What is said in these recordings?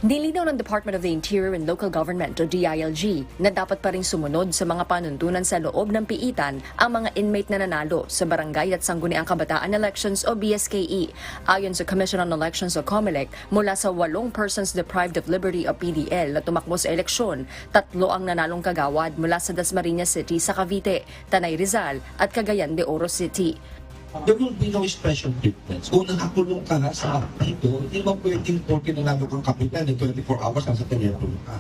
Nilinaw ng Department of the Interior and Local Government o DILG na dapat pa rin sumunod sa mga panuntunan sa loob ng piitan ang mga inmate na nanalo sa Barangay at Sangguniang Kabataan Elections o BSKE. Ayon sa Commission on Elections o COMELEC, mula sa 8 persons deprived of liberty o PDL na tumakbo sa eleksyon, 3 ang nanalong kagawad mula sa Dasmariñas City sa Cavite, Tanay Rizal at Cagayan de Oro City. There will be no special treatments. Kung nakakulong ka nga sa dito, hindi mo pwedeng porque nanalo kang kapitan in 24 hours nasa telepono ka.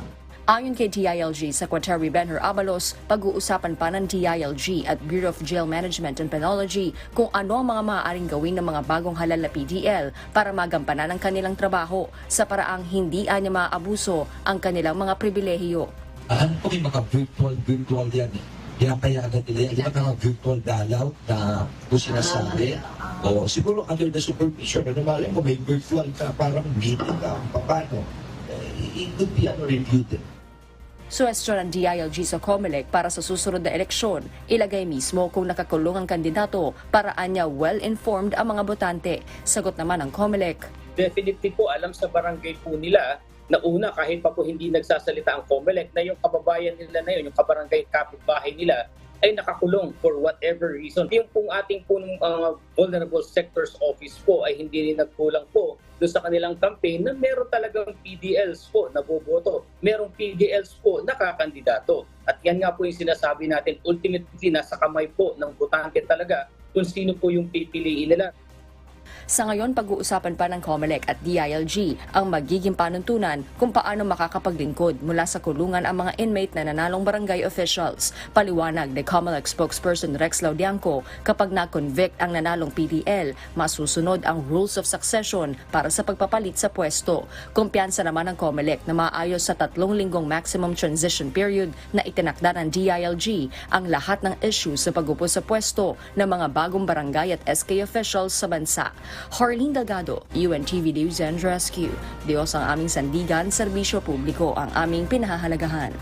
Ayon kay DILG Secretary Benher Abalos, pag-uusapan pa ng DILG at Bureau of Jail Management and Penology kung ano ang mga maaaring gawin ng mga bagong halal na PDL para magampanan ang kanilang trabaho sa paraang hindi anya maaabuso ang kanilang mga pribilehiyo. Ano po yung mga virtual yan eh? Pinapayagan nila yan. Yung mga virtual dalaw na kung sinasabi. O siguro under the supervision, ano malay mo, may virtual ka, parang meeting ka, paano? It could be reviewed. Suwestyon ng DILG sa COMELEC para sa susunod na eleksyon, ilagay mismo kung nakakulong ang kandidato para anya well-informed ang mga botante. Sagot naman ng COMELEC. Definitely po alam sa barangay po nila na una kahit pa po hindi nagsasalita ang COMELEC na yung kababayan nila na yun, yung kabarangay kapitbahay nila ay nakakulong for whatever reason. Yung pong ating po Vulnerable Sectors Office po ay hindi rin nagkulang po doon sa kanilang campaign na meron talagang PDLs po na boboto. Merong PDLs po nakakandidato. At yan nga po yung sinasabi natin, ultimately nasa kamay po ng botante talaga kung sino po yung pipiliin nila. Sa ngayon, pag-uusapan pa ng COMELEC at DILG ang magiging panuntunan kung paano makakapaglingkod mula sa kulungan ang mga inmate na nanalong barangay officials. Paliwanag ni COMELEC spokesperson Rex Laudianco, kapag na-convict ang nanalong PDL, masusunod ang rules of succession para sa pagpapalit sa pwesto. Kumpiyansa naman ng COMELEC na maayos sa 3 linggong maximum transition period na itinakda ng DILG ang lahat ng issues sa pag-upo sa pwesto ng mga bagong barangay at SK officials sa bansa. Harleen Delgado, UNTV News and Rescue. Diyos ang aming sandigan, serbisyo publiko ang aming pinahahalagahan.